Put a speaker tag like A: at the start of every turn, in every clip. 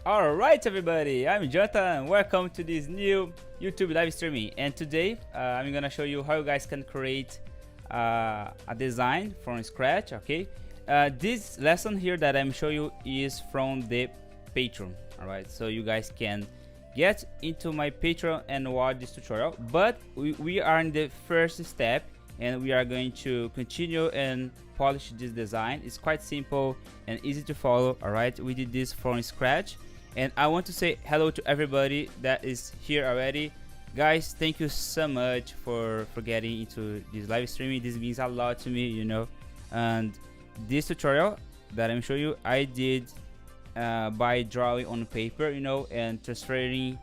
A: Alright everybody, I'm Jonathan. Welcome to this new YouTube live streaming, and today I'm gonna show you how you guys can create a design from scratch. Okay, this lesson here that I'm showing you is from the Patreon. Alright, so you guys can get into my Patreon and watch this tutorial, but we are in the first step and we are going to continue and polish this design. It's quite simple and easy to follow. Alright, we did this from scratch. And I want to say hello to everybody that is here already. Guys, thank you so much for getting into this live streaming. This means a lot to me, you know. And this tutorial that I'm showing you, I did by drawing on paper, you know, and transferring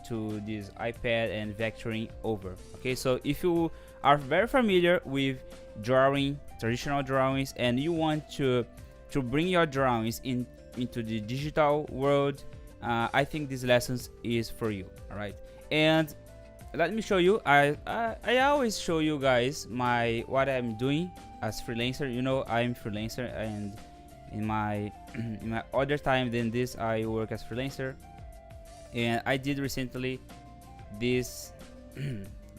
A: to this iPad and vectoring over. Okay, so if you are very familiar with drawing, traditional drawings, and you want to bring your drawings into the digital world, I think this lessons is for you. All right, and let me show you. I always show you guys what I'm doing as freelancer. You know, I'm freelancer, and in my in my other time than this, I work as freelancer. And I did recently this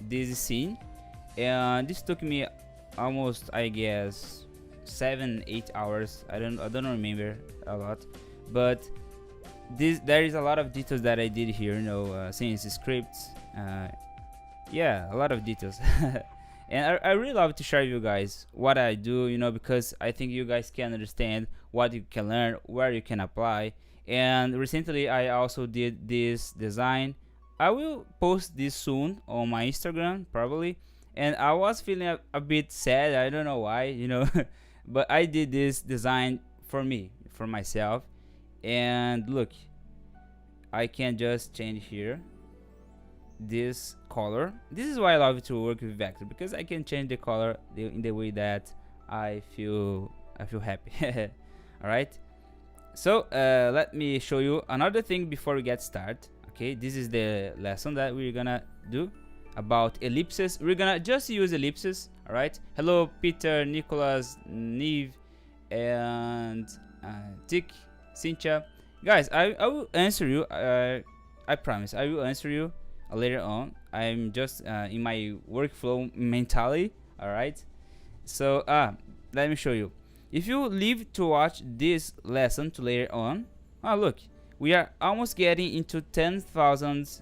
A: this scene, and this took me almost, I guess, 7-8 hours. I don't remember a lot, but there is a lot of details that I did here, you know, since the scripts, yeah, a lot of details. And I really love to share with you guys what I do, you know, because I think you guys can understand what you can learn, where you can apply. And recently I also did this design. I will post this soon on my Instagram probably, and I was feeling a bit sad. I don't know why, you know. But I did this design for me, for myself. And look, I can just change here this color. This is why I love to work with vector, because I can change the color in the way that I feel happy. All right, so let me show you another thing before we get started. Okay, this is the lesson that we're gonna do about ellipses. We're gonna just use ellipses. All right, hello Peter, Nicholas, Neve, and 𝚅𝚎𝚌𝚘𝚛. Guys, I will answer you. I promise I will answer you later on. I'm just in my workflow mentally. All right, so let me show you. If you leave to watch this lesson to later on, look, we are almost getting into 10,000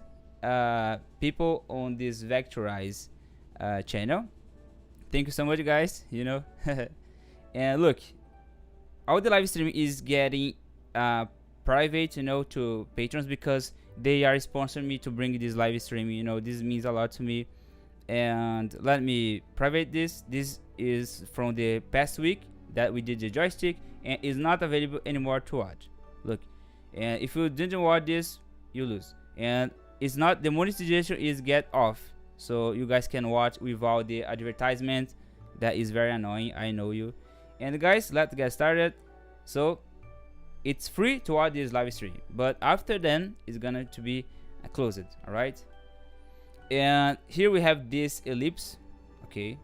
A: people on this vectorize channel. Thank you so much, guys, you know. And look, all the live streaming is getting private, you know, to patrons, because they are sponsoring me to bring this live streaming. You know, this means a lot to me. And let me private this. This is from the past week that we did the joystick, and is not available anymore to watch. Look, and if you didn't watch this, you lose. And it's not, the monetization is get off, so you guys can watch without the advertisement. That is very annoying, I know you. And guys, let's get started. So it's free to watch this live stream, but after then it's gonna to be closed. All right, and here we have this ellipse. Okay,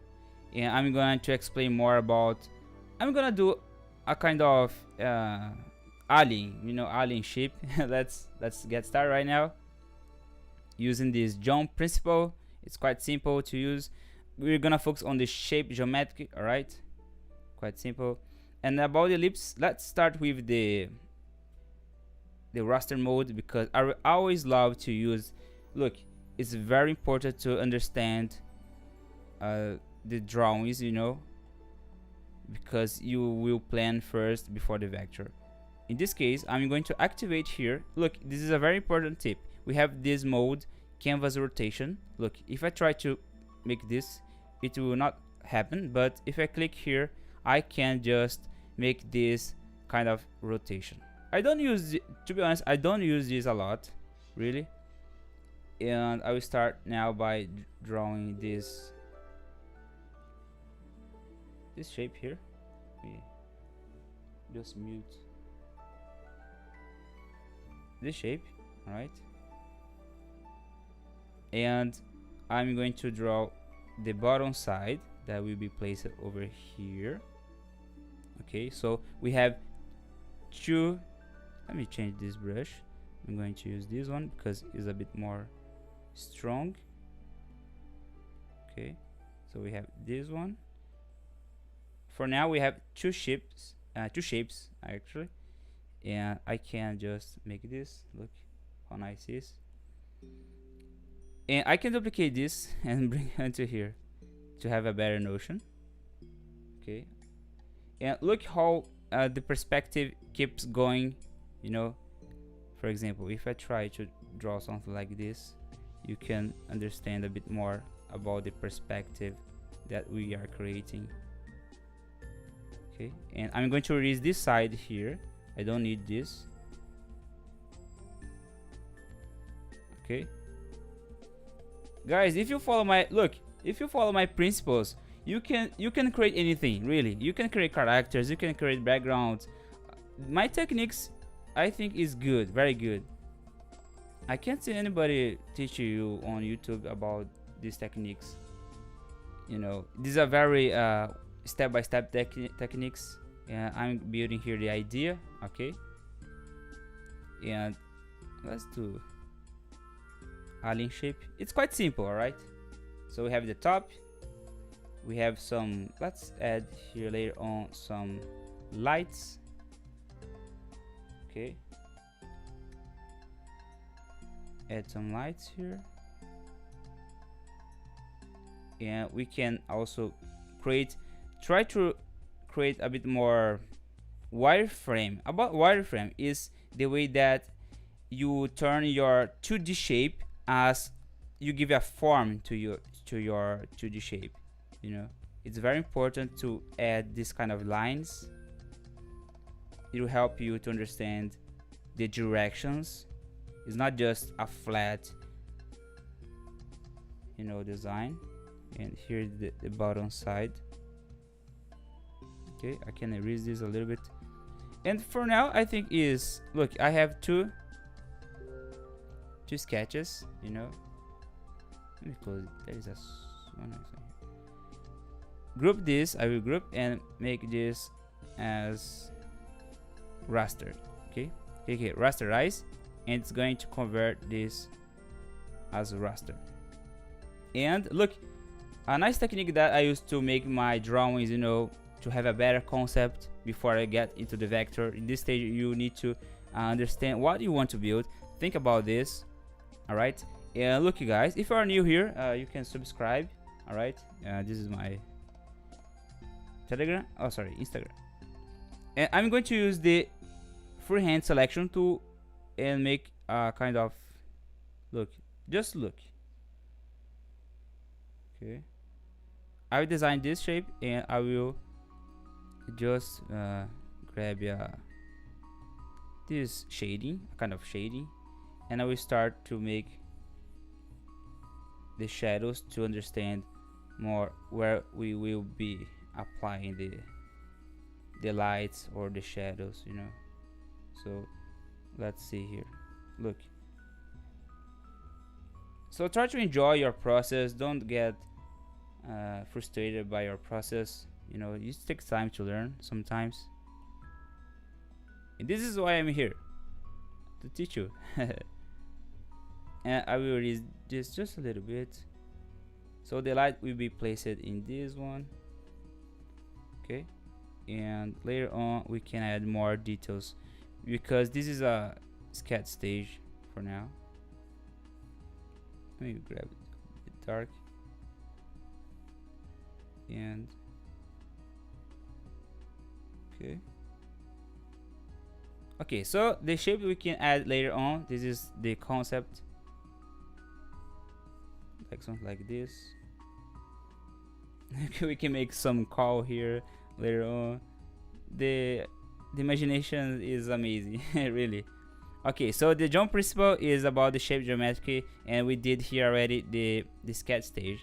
A: and I'm going to explain more about, I'm gonna do a kind of alien, you know, alien shape. let's get started right now using this jump principle. It's quite simple to use. We're gonna focus on the shape geometry. All right, quite simple. And about the ellipse, let's start with the raster mode, because I always love to use. Look, it's very important to understand the drawings, you know, because you will plan first before the vector. In this case, I'm going to activate here. Look, this is a very important tip. We have this mode, canvas rotation. Look, if I try to make this, it will not happen, but if I click here, I can just make this kind of rotation. I don't use it, to be honest, I don't use this a lot, really. And I will start now by drawing this shape here. We just mute this shape. All right, and I'm going to draw the bottom side that will be placed over here. Okay, so we have two, let me change this brush. I'm going to use this one because it's a bit more strong. Okay, so we have this one. For now we have two shapes actually, and I can just make this. Look how nice it is. And I can duplicate this and bring it into here to have a better notion. Okay, and look how the perspective keeps going, you know. For example, if I try to draw something like this, you can understand a bit more about the perspective that we are creating. Okay, and I'm going to erase this side here. I don't need this. Okay, guys, if you follow my principles, you can create anything, really. You can create characters, you can create backgrounds. My techniques, I think, is good, very good. I can't see anybody teach you on YouTube about these techniques. You know, these are very step-by-step techniques. And I'm building here the idea. Okay, and let's do alien shape. It's quite simple, all right? So we have the top, we have some, let's add here later on some lights. Okay, add some lights here, and we can also try to create a bit more wireframe. About wireframe is the way that you turn your 2D shape as you give a form to your 2D shape. You know, it's very important to add this kind of lines. It will help you to understand the directions. It's not just a flat, you know, design. And here's the bottom side. Okay, I can erase this a little bit. And for now, I think is, look, I have two sketches, you know. Let me close it. There is one here. Group this, I will group and make this as raster. Okay, rasterize, and it's going to convert this as raster. And look, a nice technique that I use to make my drawings, you know, to have a better concept before I get into the vector. In this stage, you need to understand what you want to build. Think about this. All right, and look, you guys, if you are new here, you can subscribe. All right, this is my Telegram, oh sorry, Instagram, and I'm going to use the freehand selection tool and make a kind of look. Just look. Okay, I will design this shape, and I will just grab this shading, kind of shading, and I will start to make the shadows to understand more where we will be applying the lights or the shadows, you know. So let's see here. Look, so try to enjoy your process. Don't get frustrated by your process, you know. It takes time to learn sometimes, and this is why I'm here, to teach you. And I will erase this just a little bit, so the light will be placed in this one. Okay, and later on we can add more details, because this is a sketch stage for now. Let me grab it a bit dark, and okay, so the shape we can add later on. This is the concept, like something like this. We can make some call here later on. The imagination is amazing. Really. Okay, so the jump principle is about the shape geometry, and we did here already the sketch stage.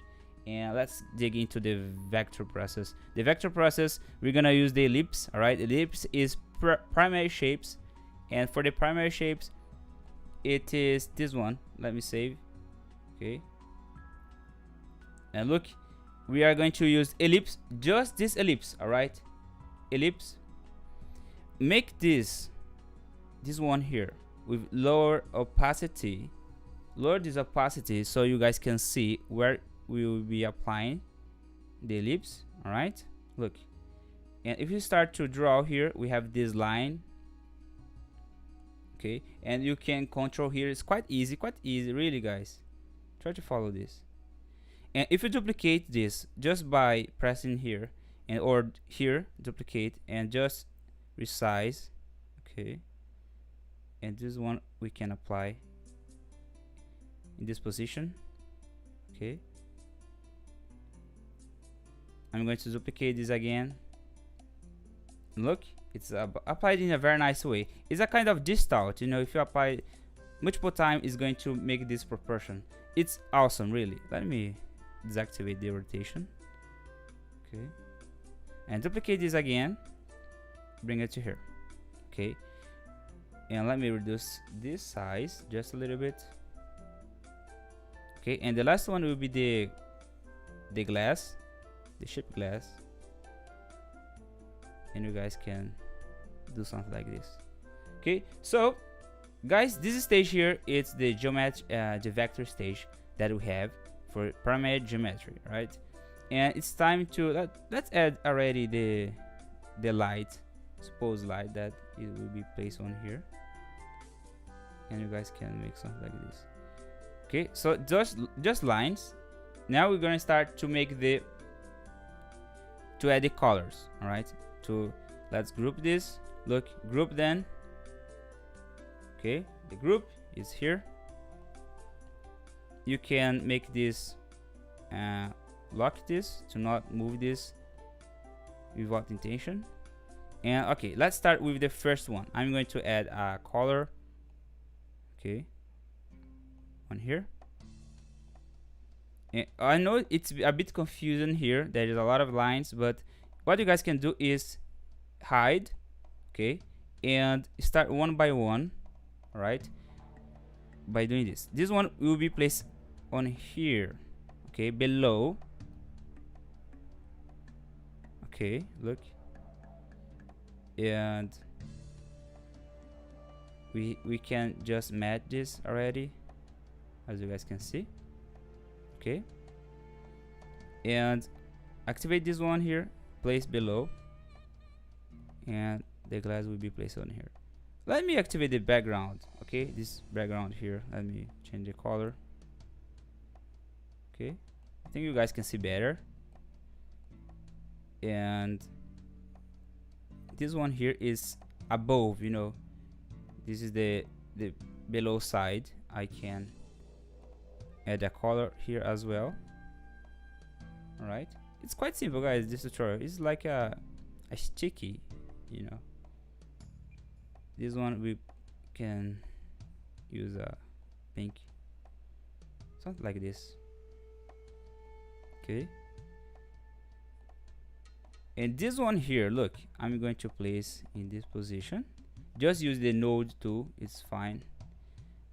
A: And let's dig into the vector process. The vector process, we're gonna use the ellipse. All right, ellipse is primary shapes, and for the primary shapes, it is this one. Let me save. Okay, and look, we are going to use ellipse, just this ellipse. All right, ellipse. Make this one here with lower opacity, lower this opacity so you guys can see where we will be applying the ellipse. All right, look. And if you start to draw here, we have this line. Okay, and you can control here. It's quite easy really, guys. Try to follow this. And if you duplicate this just by pressing here and or here, duplicate and just resize. Okay, and this one we can apply in this position. Okay, I'm going to duplicate this again. Look, it's applied in a very nice way. It's a kind of distort, you know. If you apply multiple times, it's going to make this proportion. It's awesome, really. Let me deactivate the rotation. Okay, and duplicate this again, bring it to here. Okay, and let me reduce this size just a little bit. Okay, and the last one will be the glass, the shape glass, and you guys can do something like this. Okay, so guys, this stage here, it's the geometry, the vector stage that we have for parametric geometry, right? And it's time to let's add already the light, supposed light that it will be placed on here, and you guys can make something like this. Okay, so just lines. Now we're gonna start to make to add the colors. All right, let's group this. Look, group then. Okay, the group is here. You can make this lock this to not move this without intention. And okay, let's start with the first one. I'm going to add a color. Okay, on here. And I know it's a bit confusing here. There is a lot of lines, but what you guys can do is hide. Okay, and start one by one. All right, by doing this one will be placed on here. Okay, below. Okay, look, and we can just match this already, as you guys can see. Okay, and activate this one here, place below, and the glass will be placed on here. Let me activate the background. Okay, this background here, let me change the color. Okay, I think you guys can see better. And this one here is above, you know, this is the below side. I can add a color here as well. All right, it's quite simple, guys. This tutorial is like a sticky, you know. This one we can use a pink, something like this. Okay, and this one here, look, I'm going to place in this position. Just use the node tool, it's fine.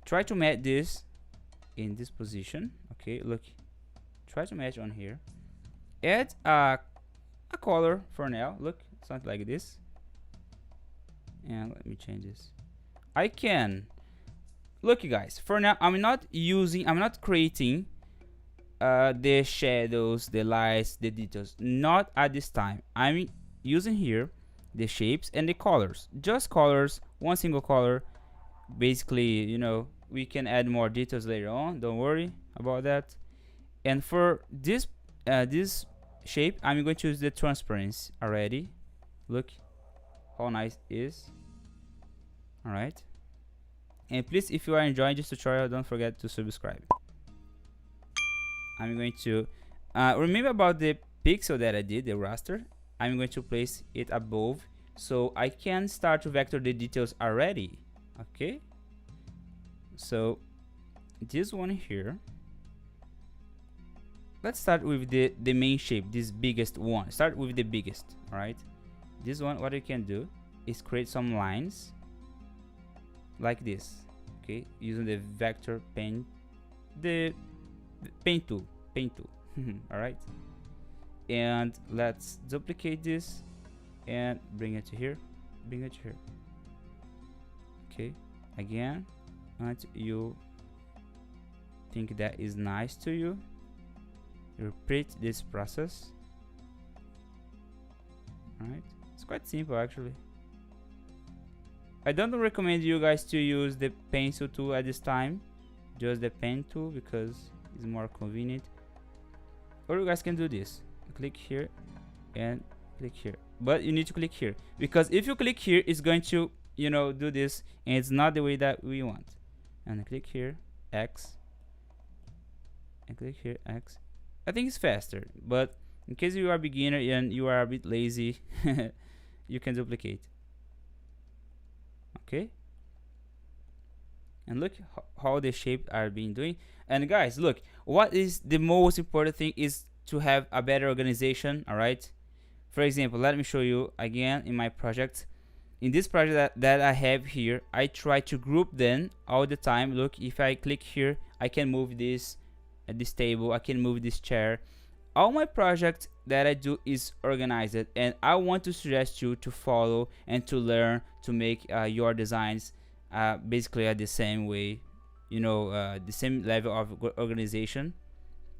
A: Try to match this in this position. Okay, look, try to match on here. Add a color for now. Look, something like this. And let me change this. I can look, you guys, for now I'm not creating the shadows, the lights, the details, not at this time. I'm using here the shapes and the colors, just colors, one single color. Basically, you know, we can add more details later on, don't worry about that. And for this shape, I'm going to use the transparency already. Look how nice it is. All right, and please, if you are enjoying this tutorial, don't forget to subscribe. I'm going to remember about the pixel that I did, the raster. I'm going to place it above so I can start to vector the details already. Okay, so this one here, let's start with the main shape, this biggest one. Start with the biggest. All right, this one, what you can do is create some lines like this. Okay, using the vector pen, the paint tool. All right, and let's duplicate this and bring it to here, Okay, again until you think that is nice to you. Repeat this process. Alright, it's quite simple actually. I don't recommend you guys to use the pencil tool at this time, just the pen tool, because it's more convenient. Or you guys can do this, click here and click here, but you need to click here, because if you click here it's going to, you know, do this, and it's not the way that we want. And click here, X, and click here, X. I think it's faster, but in case you are a beginner and you are a bit lazy, you can duplicate. Okay, and look how the shapes are being doing. And guys, look, what is the most important thing is to have a better organization. All right, for example, let me show you again in my project. In this project that I have here, I try to group them all the time. Look, if I click here, I can move this table, I can move this chair. All my project that I do is organized, and I want to suggest you to follow and to learn to make your designs basically at the same way, you know, the same level of organization.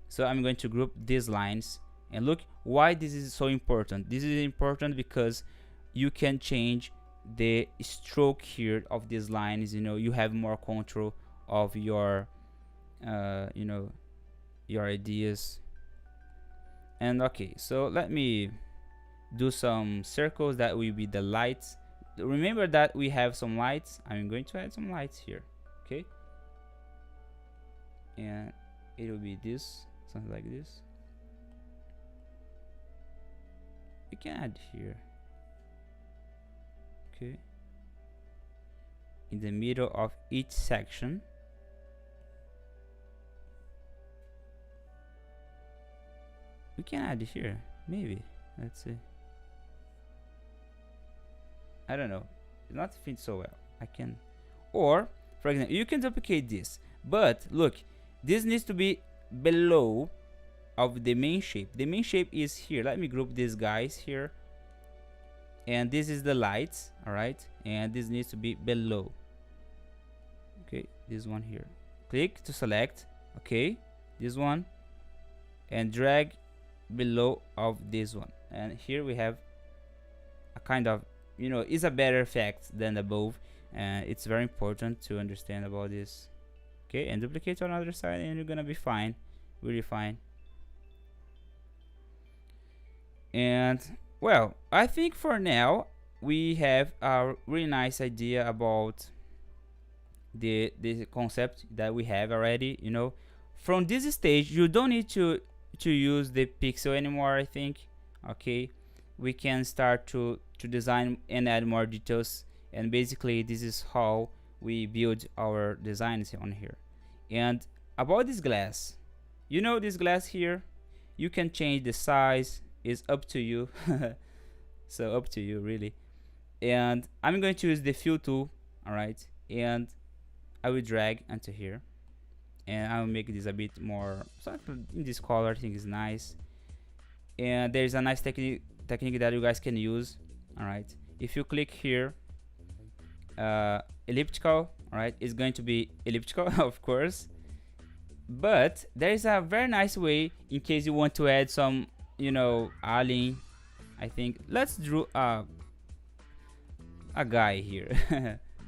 A: So I'm going to group these lines, and look why this is so important. This is important because you can change the stroke here of these lines. You know, you have more control of your you know, your ideas. And okay, so let me do some circles that will be the lights. Remember that we have some lights. I'm going to add some lights here. Okay, and it will be this, something like this. We can add here. Okay, in the middle of each section. We can add here, maybe. Let's see. I don't know. It's not fit so well. I can, or for example, you can duplicate this. But look, this needs to be below of the main shape. The main shape is here. Let me group these guys here. And this is the lights, all right? And this needs to be below. Okay, this one here. Click to select. Okay, this one, and drag below of this one. And here we have a kind of, you know, it's a better effect than above, and it's very important to understand about this. Okay, and duplicate on the other side, and you're gonna be fine, really fine. And well, I think for now we have a really nice idea about the concept that we have already. You know, from this stage you don't need to use the pixel anymore, I think. Okay, we can start to design and add more details, and basically this is how we build our designs on here. And about this glass, you know, this glass here, you can change the size, is up to you. So up to you really. And I'm going to use the fill tool, all right, and I will drag into here, and I will make this a bit more in this color. I think is nice. And there's a nice technique that you guys can use. All right, if you click here, elliptical, all right, it's going to be elliptical of course, but there is a very nice way in case you want to add some, you know, alien. I think let's draw a guy here.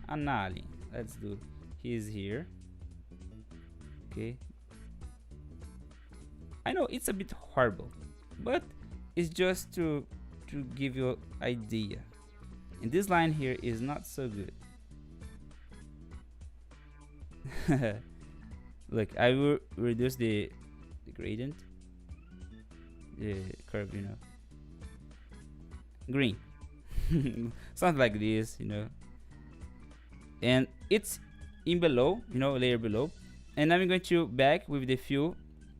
A: An alien. Let's do, he's here. Okay, I know it's a bit horrible, but it's just to give you idea. And this line here is not so good. Look, I will reduce the gradient, the curve, you know, green. Something like this, you know, and it's in below, you know, layer below. And I'm going to back with the fill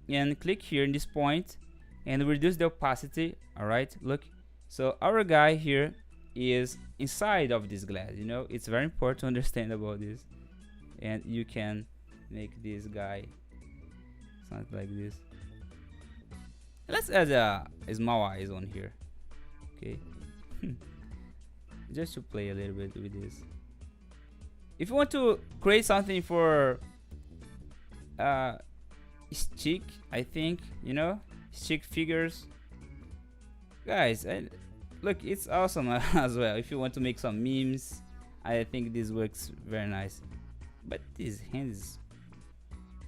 A: and click here in this point and reduce the opacity. All right, look, so our guy here is inside of this glass. You know, it's very important to understand about this. And you can make this guy something like this. Let's add a small eyes on here. Okay. Just to play a little bit with this. If you want to create something for stick, I think, you know, stick figures, guys, look, it's awesome as well. If you want to make some memes, I think this works very nice. But this hand is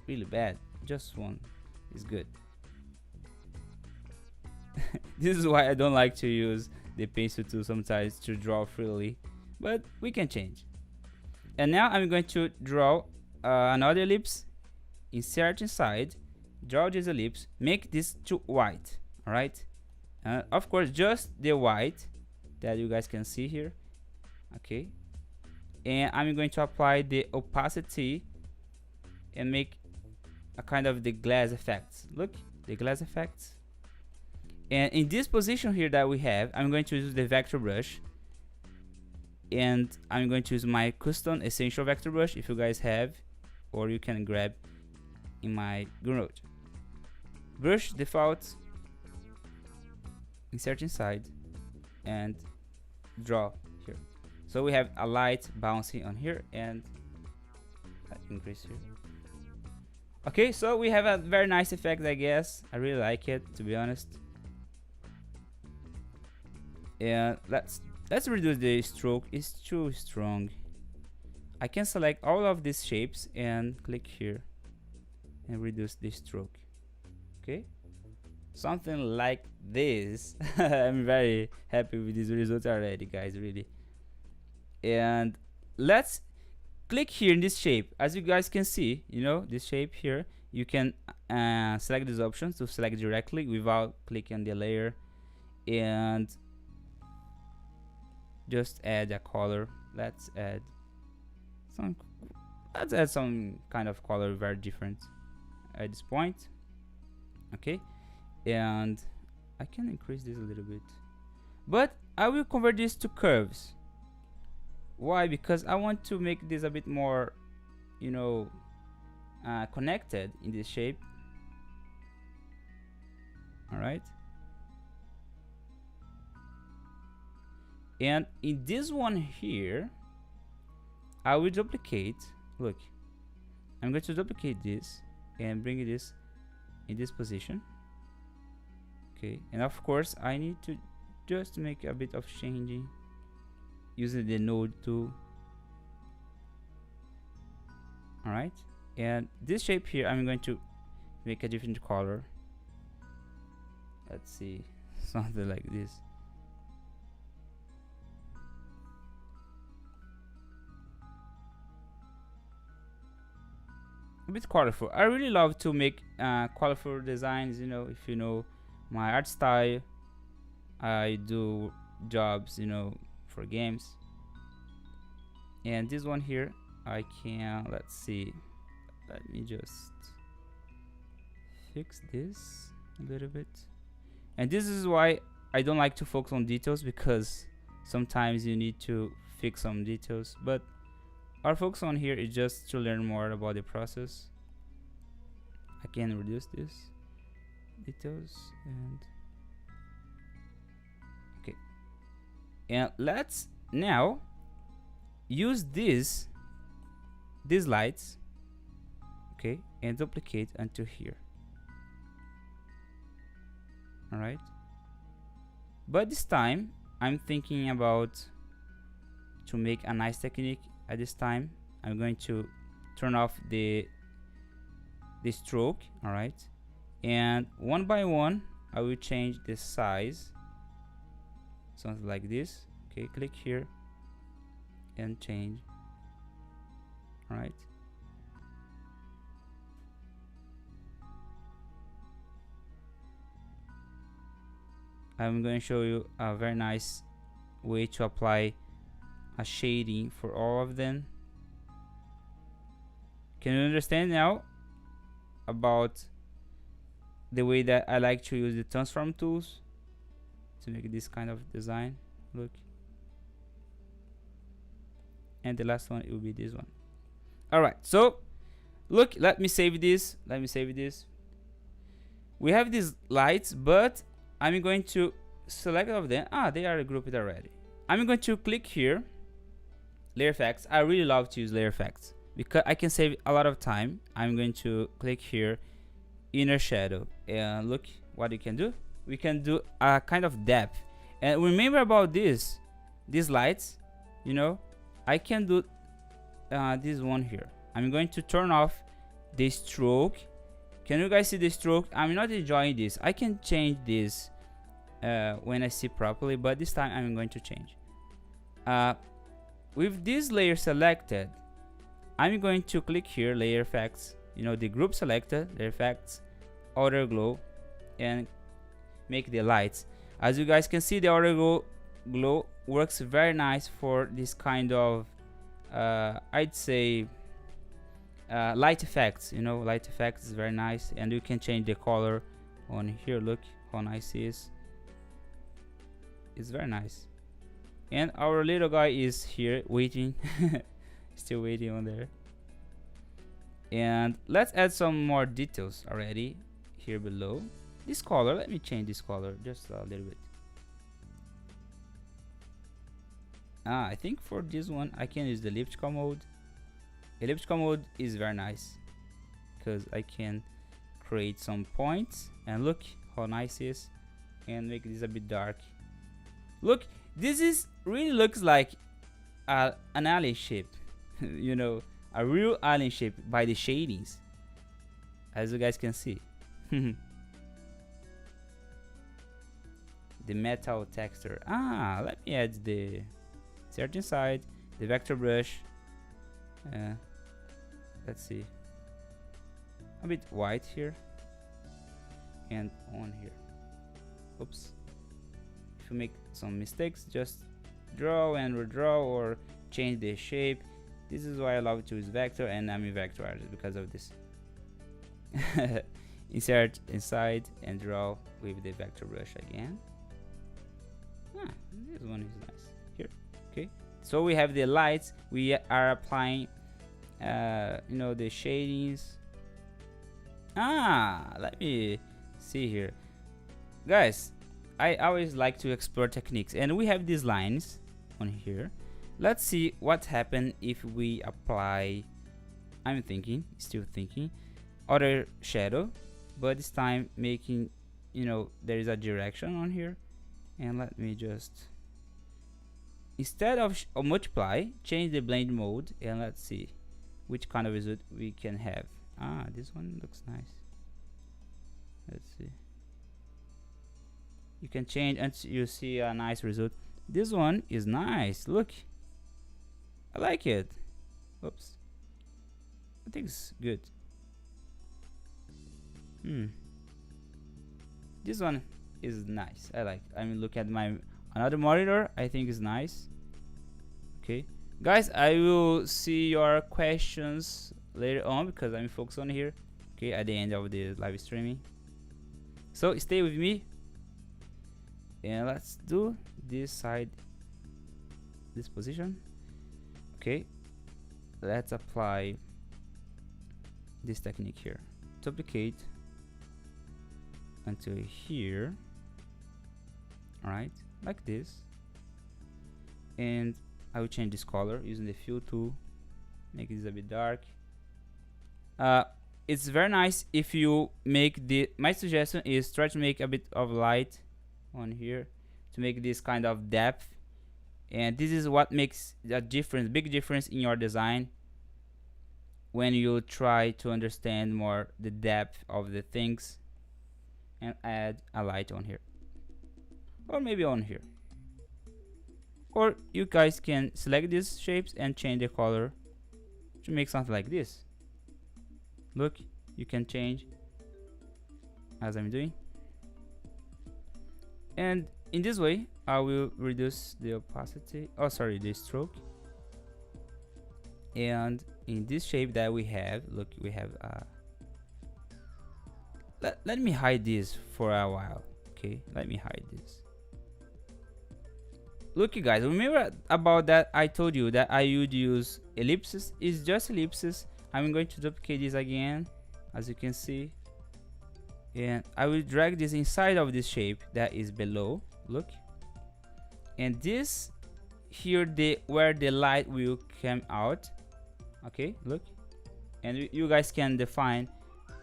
A: really bad. Just one is good. This is why I don't like to use the pencil tool sometimes to draw freely, but we can change. And now I'm going to draw another ellipse, insert inside, draw this ellipse, make this to white. All right, of course just the white that you guys can see here. Okay, and I'm going to apply the opacity and make a kind of the glass effects. Look, the glass effects. And in this position here that we have, I'm going to use the vector brush, and I'm going to use my custom essential vector brush if you guys have, or you can grab in my GoodNote. Brush default, insert inside, and draw here. So we have a light bouncing on here, and increase here. Okay, so we have a very nice effect, I guess. I really like it, to be honest. And let's reduce the stroke. It's too strong. I can select all of these shapes and click here and reduce the stroke. Okay, something like this. I'm very happy with this result already, guys, really. And let's click here in this shape. As you guys can see, you know, this shape here, you can select these options to select directly without clicking on the layer, and just add a color. Let's add some kind of color very different at this point. Okay, and I can increase this a little bit, but I will convert this to curves. Why? Because I want to make this a bit more, you know, connected in this shape. All right, and in this one here, I will duplicate. Look, I'm going to duplicate this and bring this in this position. Okay, and of course I need to just make a bit of changing using the node tool. All right, and this shape here, I'm going to make a different color. Let's see, something like this. A bit colorful. I really love to make colorful designs. You know, if you know my art style, I do jobs, you know, for games. And this one here, I can, let's see, let me just fix this a little bit. And this is why I don't like to focus on details, because sometimes you need to fix some details, but our focus on here is just to learn more about the process. I can reduce this details, and okay, and let's now use these lights, okay, and duplicate until here. All right, but this time I'm thinking about to make a nice technique. At this time, I'm going to turn off the stroke. All right, and one by one I will change the size, something like this. Okay, click here and change. All right, I'm going to show you a very nice way to apply a shading for all of them. Can you understand now about the way that I like to use the transform tools to make this kind of design? Look, and the last one, it will be this one. All right, so look, let me save this. We have these lights, but I'm going to select all of them. They are grouped already. I'm going to click here layer effects. I really love to use layer effects because I can save a lot of time. I'm going to click here, inner shadow, and look what you can do. We can do a kind of depth. And remember about these lights, you know, I can do this one here. I'm going to turn off the stroke. Can you guys see the stroke? I'm not enjoying this. I can change this when I see properly, but this time I'm going to change. With this layer selected, I'm going to click here, layer effects, you know, the group selected, layer effects, outer glow, and make the lights. As you guys can see, the outer glow works very nice for this kind of I'd say light effects. You know, light effects is very nice, and you can change the color on here. Look how nice it is. It's very nice. And our little guy is here waiting. Still waiting on there. And let's add some more details already here below. This color, let me change this color just a little bit. I think for this one I can use the elliptical mode. Elliptical mode is very nice because I can create some points, and look how nice it is, and make this a bit dark. Look, this is really looks like an alien shape. You know, a real alien shape by the shadings, as you guys can see. The metal texture. Let me add the certain side, the vector brush. Let's see, a bit white here and on here. Oops. If you make some mistakes, just draw and redraw or change the shape. This is why I love to use vector, and I'm a vector artist because of this. Insert inside and draw with the vector brush again. This one is nice here. Okay, so we have the lights. We are applying you know, the shadings. Let me see here, guys. I always like to explore techniques, and we have these lines on here. Let's see what happens if we apply, I'm thinking, still thinking, other shadow, but this time making, you know, there is a direction on here. And let me just, instead of multiply, change the blend mode, and let's see which kind of result we can have. This one looks nice. Let's see. You can change until you see a nice result. This one is nice. Look, I like it. Oops, I think it's good. This one is nice. I like. I mean, look at my another monitor. I think is nice. Okay, guys, I will see your questions later on because I'm focused on here. Okay, at the end of the live streaming. So stay with me, and let's do this side, this position. Okay, let's apply this technique here. Duplicate until here. All right, like this, and I will change this color using the fill tool. Make this a bit dark. It's very nice if you make the, my suggestion is try to make a bit of light on here to make this kind of depth, and this is what makes a difference, big difference in your design when you try to understand more the depth of the things. And add a light on here, or maybe on here, or you guys can select these shapes and change the color to make something like this. Look, you can change as I'm doing, and in this way I will reduce the opacity, the stroke. And in this shape that we have, look, we have let me hide this for a while. Okay, let me hide this. Look, you guys, remember about that I told you that I would use ellipses. It's just ellipses. I'm going to duplicate this again, as you can see, and I will drag this inside of this shape that is below. Look, and this here where the light will come out. Okay, look, and you guys can define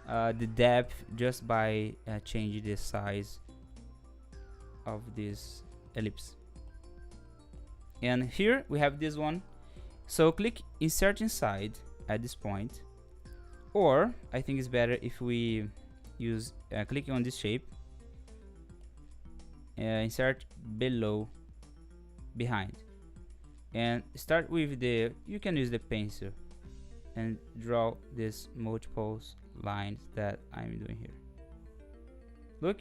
A: the depth just by changing the size of this ellipse. And here we have this one, so click insert inside at this point, or I think it's better if we use clicking on this shape, insert below, behind, and start with the, you can use the pencil and draw these multiple lines that I'm doing here. Look,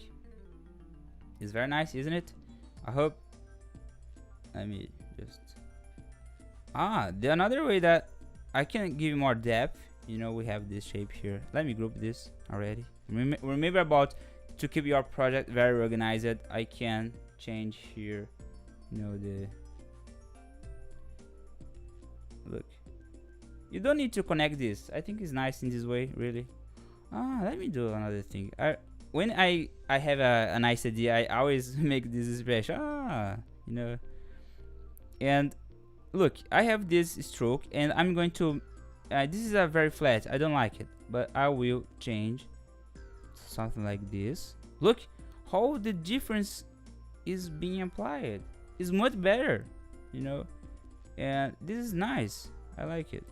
A: it's very nice, isn't it? I hope. Let me just the another way that I can give more depth, you know, we have this shape here. Let me group this already. Remember about to keep your project very organized. I can change here, you know, the look. You don't need to connect this. I think it's nice in this way, really. Let me do another thing. When I have a nice idea, I always make this expression. You know. And look, I have this stroke, and I'm going to. This is a very flat. I don't like it, but I will change something like this. Look how the difference is being applied. It's much better, you know. And this is nice. I like it.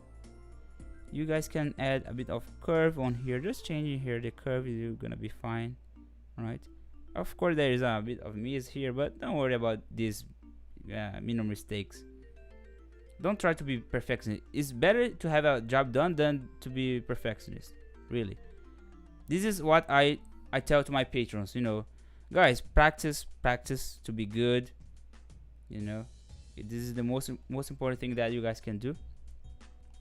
A: You guys can add a bit of curve on here. Just changing here the curve, you're gonna be fine. All right. Of course, there is a bit of miss here, but don't worry about these minor mistakes. Don't try to be perfectionist. It's better to have a job done than to be perfectionist. Really. This is what I tell to my patrons. You know, guys, practice to be good. You know, this is the most important thing that you guys can do.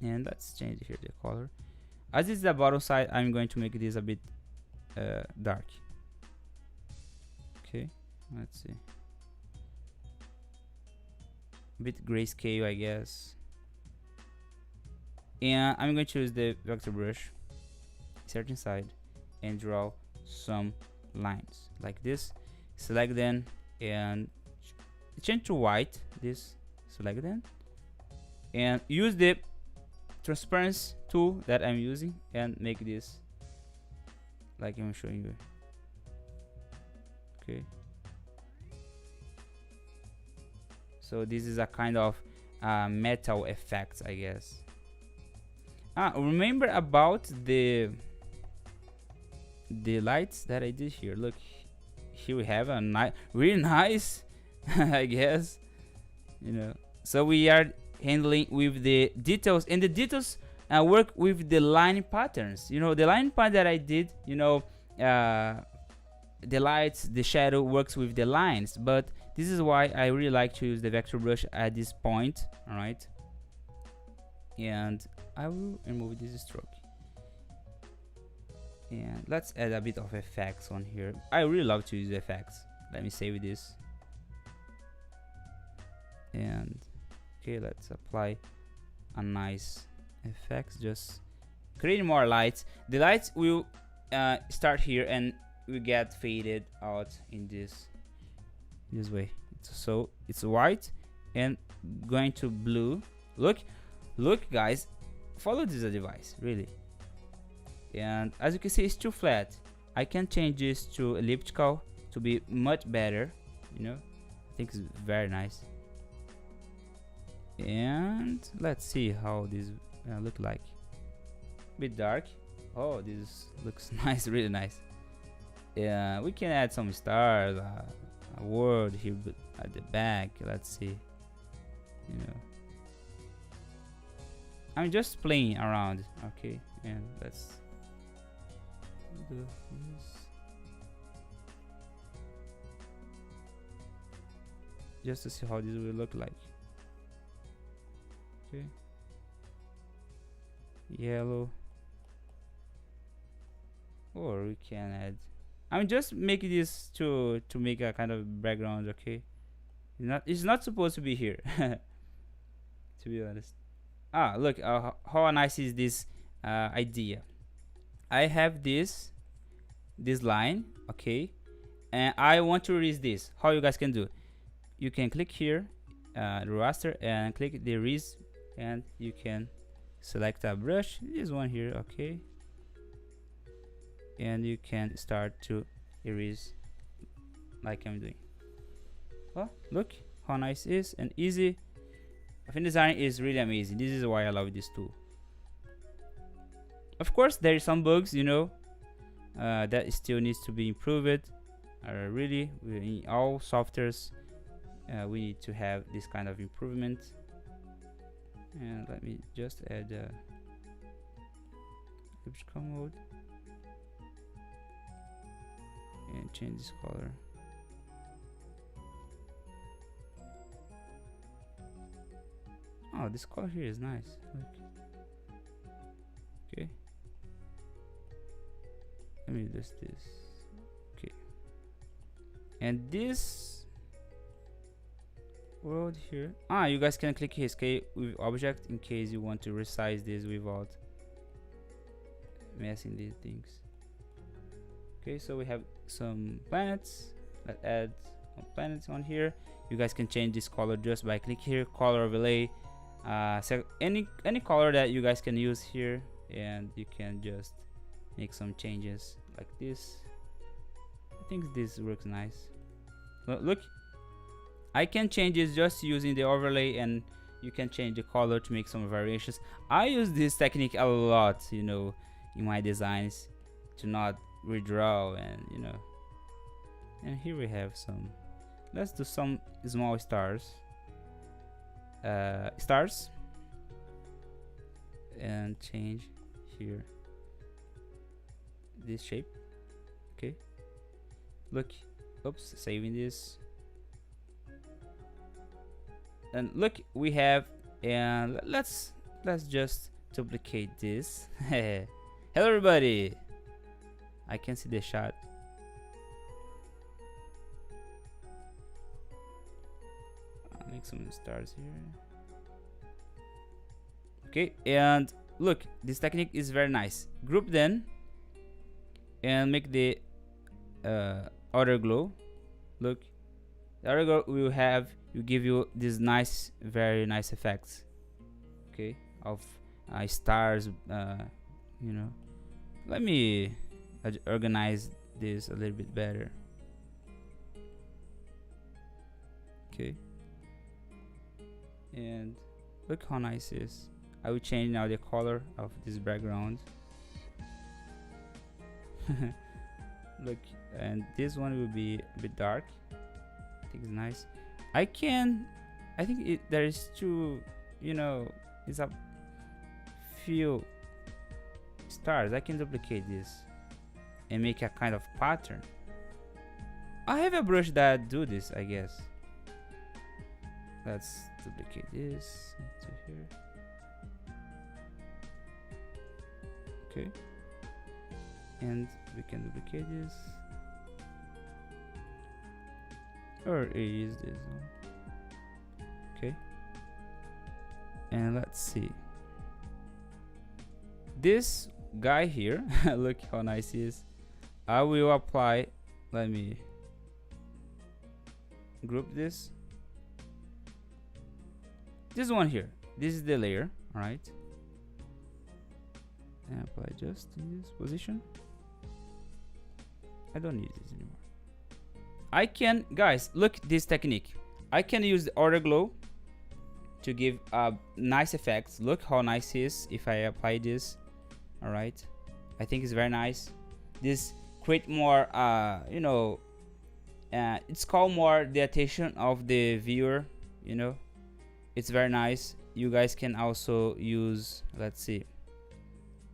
A: And let's change here the color. As this is the bottom side, I'm going to make this a bit dark. Okay, let's see. A bit grayscale, I guess. And I'm going to use the vector brush, insert inside, and draw some lines like this. Select them and change to white. This, select them, and use the transparency tool that I'm using and make this like I'm showing you. Okay, so this is a kind of metal effect, I guess. Remember about the lights that I did here. Look, here we have a really nice I guess, you know. So we are handling with the details, and the details work with the line patterns. You know, the line pattern that I did, you know, the lights, the shadow works with the lines, but this is why I really like to use the vector brush at this point. All right, and I will remove this stroke, and let's add a bit of effects on here. I really love to use effects. Let me save this, and okay, let's apply a nice effects, just creating more lights. The lights will start here and we get faded out in this way. So it's white and going to blue. Look guys, follow this device really. And as you can see, it's too flat. I can change this to elliptical to be much better, you know. I think it's very nice. And let's see how this look like. Bit dark. Oh, this looks nice, really nice. Yeah, we can add some stars, a word here at the back. Let's see, you know, I'm just playing around. Okay, and let's do this just to see how this will look like. Okay, yellow, or we can add, I'm just making this to make a kind of background. Okay, it's not supposed to be here to be honest. Look how nice is this idea. I have this line, okay, and I want to erase this. How you guys can do, you can click here the raster and click the erase, and you can select a brush, this one here, okay, and you can start to erase like I'm doing. Well, look how nice it is and easy. Affinity Designer is really amazing. This is why I love this tool. Of course, there are some bugs, you know, that still needs to be improved. Really, in all softwares, we need to have this kind of improvement. And let me just add elliptical mode and change this color. Oh, this color here is nice. Look. Okay. Let me just this. Okay. And this world here. You guys can click escape with object in case you want to resize this without messing these things. Okay, so we have some planets. Let's add some planets on here. You guys can change this color just by click here, color overlay. So any color that you guys can use here, and you can just make some changes like this. I think this works nice. Look, I can change this just using the overlay, and you can change the color to make some variations. I use this technique a lot, you know, in my designs to not redraw, and you know. And here we have some. Let's do some small stars. And change here this shape. Okay, look, oops, saving this, and look, we have, and let's just duplicate this. Hello everybody, I can see the shot. I'll make some stars here. Okay, and look, this technique is very nice. Group them and make the outer glow. Look, the outer glow will give you this nice, very nice effects. Okay, of stars. You know, let me organize this a little bit better. Okay, and look how nice it is. I will change now the color of this background. Look, and this one will be a bit dark. I think it's nice. I think there is two, you know, it's a few stars. I can duplicate this and make a kind of pattern. I have a brush that do this, I guess. Let's duplicate this to here. Okay, and we can duplicate this, or use this one. Okay, and let's see this guy here. Look how nice he is. I will apply, let me group this one here. This is the layer, all right, and apply just in this position. I don't need this anymore. I can, guys, look this technique. I can use the outer glow to give nice effects. Look how nice it is if I apply this. All right, I think it's very nice. This create more, you know, it's called more the attention of the viewer. You know, it's very nice. You guys can also use, let's see,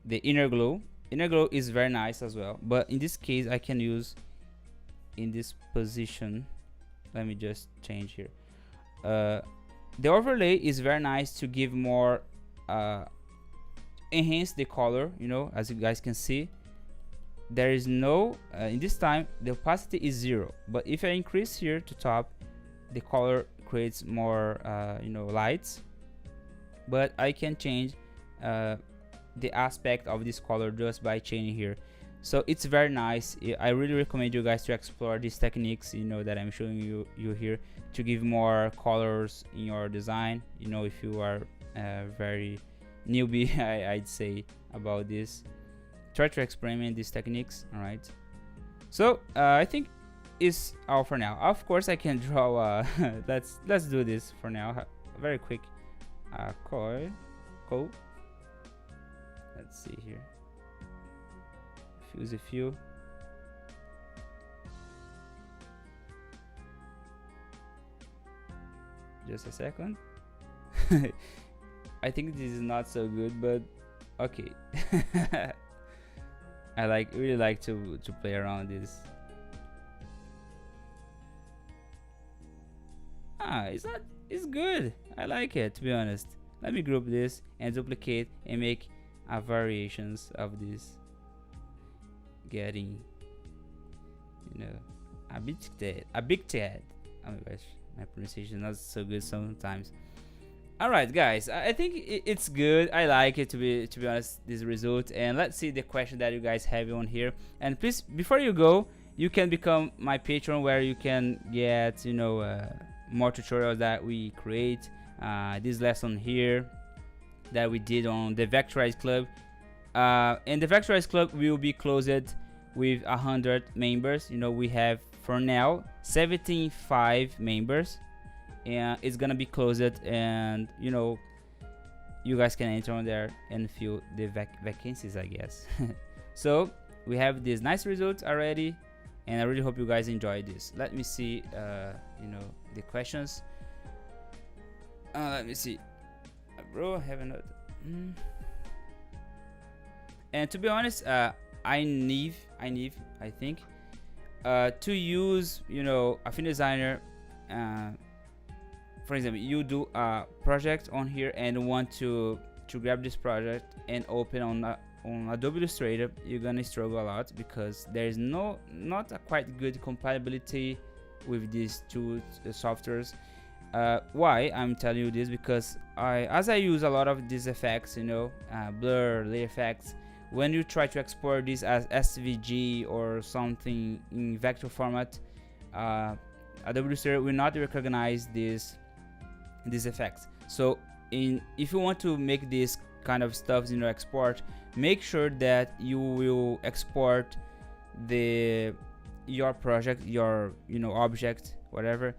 A: the inner glow. Inner glow is very nice as well, but in this case I can use in this position. Let me just change here. The overlay is very nice to give more, enhance the color. You know, as you guys can see, there is no in this time the opacity is 0, but if I increase here to top, the color creates more you know, lights. But I can change the aspect of this color just by changing here So it's very nice. I really recommend you guys to explore these techniques, you know, that I'm showing you here, to give more colors in your design. You know, if you are very newbie, I'd say, about this, try to experiment these techniques. All right. So I think is all for now. Of course, I can draw. Let's do this for now. Very quick. Coil. Let's see here. Fuse a few. Just a second. I think this is not so good, but okay. I really like to play around this. It's good. I like it, to be honest. Let me group this and duplicate and make variations of this, getting, you know, a big ted. Oh my gosh, my pronunciation is not so good sometimes. All right, guys, I think it's good. I like it, to be honest, this result. And let's see the question that you guys have on here. And please, before you go, you can become my patron, where you can get, you know, more tutorials that we create. This lesson here that we did on the Vectorize Club, and the Vectorize Club will be closed with 100 members. You know, we have for now 75 members, and it's gonna be closed, and you know, you guys can enter on there and fill the vacancies, I guess. So we have this nice result already, and I really hope you guys enjoy this. Let me see, you know, the questions. Let me see. Bro, I have another. And to be honest, I think to use, you know, Affinity Designer. For example, you do a project on here and want to grab this project and open on Adobe Illustrator, you're gonna struggle a lot, because there is not a quite good compatibility with these two softwares. Why I'm telling you this? Because as I use a lot of these effects, you know, blur, layer effects, when you try to export this as SVG or something in vector format, Adobe Illustrator will not recognize these effects. So if you want to make this kind of stuff, you know, export, make sure that you will export your project, your, you know, object, whatever,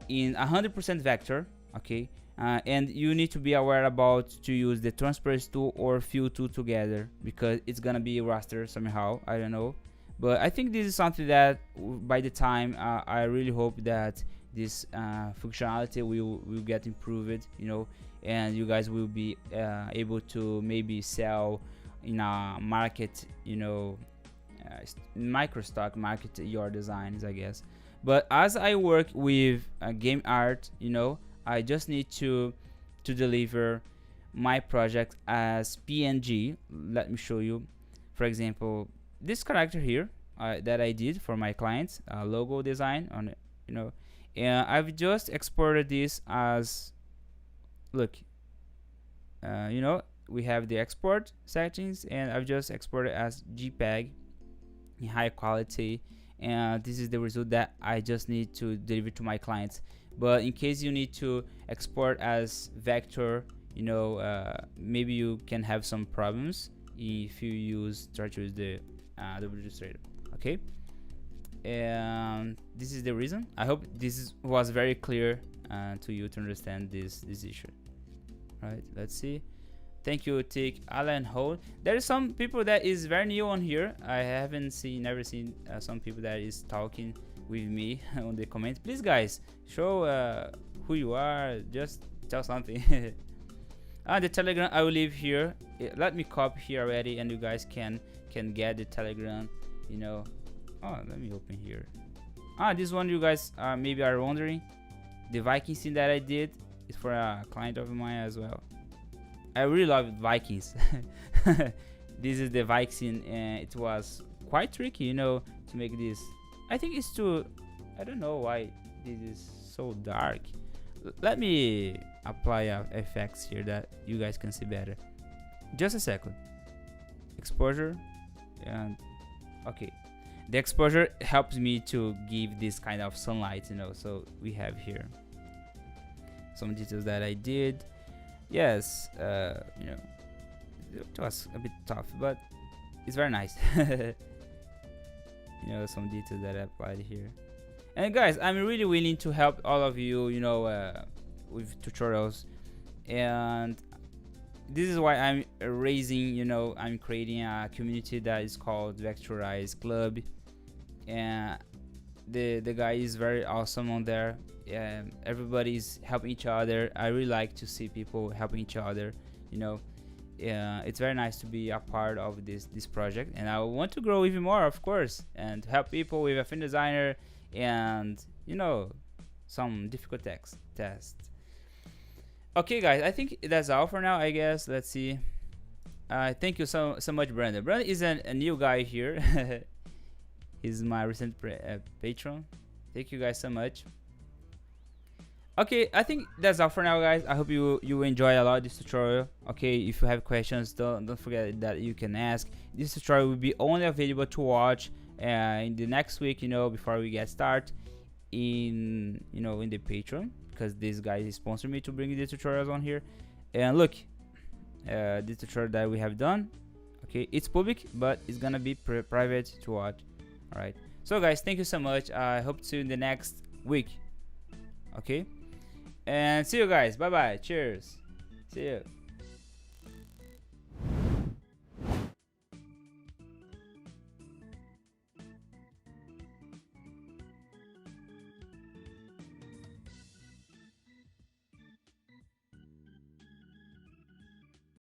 A: in 100% vector, okay? And you need to be aware about to use the transparency tool or fill tool together, because it's gonna be raster somehow, I don't know. But I think this is something that by the time, I really hope that this functionality will get improved, you know, and you guys will be able to maybe sell in a market, you know, micro stock market, your designs, I guess. But as I work with game art, you know, I just need to deliver my project as PNG. Let me show you. For example, this character here that I did for my clients, logo design on it, you know, and I've just exported this as, look, you know, we have the export settings, and I've just exported as JPEG in high quality, and this is the result that I just need to deliver to my clients. But in case you need to export as vector, you know, maybe you can have some problems if you try to use the Adobe Illustrator, okay? And this is the reason. I hope this was very clear to you to understand this issue. All right, let's see. Thank you, Tick, Alan Hole. There are some people that is very new on here. I never seen some people that is talking with me on the comments. Please, guys, show who you are. Just tell something. The Telegram I will leave here. Let me copy here already, and you guys can get the Telegram. You know. Oh, let me open here. This one you guys maybe are wondering. The Viking scene that I did is for a client of mine as well. I really love Vikings. This is the Viking scene, and it was quite tricky, you know, to make this. I think it's too. I don't know why this is so dark. Let me apply effects here that you guys can see better. Just a second. Exposure, and Okay, the exposure helps me to give this kind of sunlight, you know. So we have here some details that I did. Yes, you know, it was a bit tough, but it's very nice. You know, some details that I applied here. And guys, I'm really willing to help all of you, you know, with tutorials. And this is why I'm raising, you know, I'm creating a community that is called Vectorize Club. And the guy is very awesome on there. Everybody's helping each other. I really like to see people helping each other, you know. It's very nice to be a part of this project, and I want to grow even more, of course, and help people with Affinity Designer and, you know, some difficult tests. Okay guys, I think that's all for now, I guess. Let's see. Thank you so much, Brandon. Brandon is a new guy here. He's my recent patron. Thank you guys so much. Okay, I think that's all for now, guys. I hope you enjoy a lot of this tutorial. Okay, if you have questions, don't forget that you can ask. This tutorial will be only available to watch in the next week, you know, before we get started in, you know, in the Patreon, because this guy is sponsoring me to bring the tutorials on here. And look, this tutorial that we have done, okay, it's public, but it's gonna be private to watch. All right, so guys, thank you so much. I hope to see you in the next week. Okay, and see you guys. Bye bye. Cheers. See you.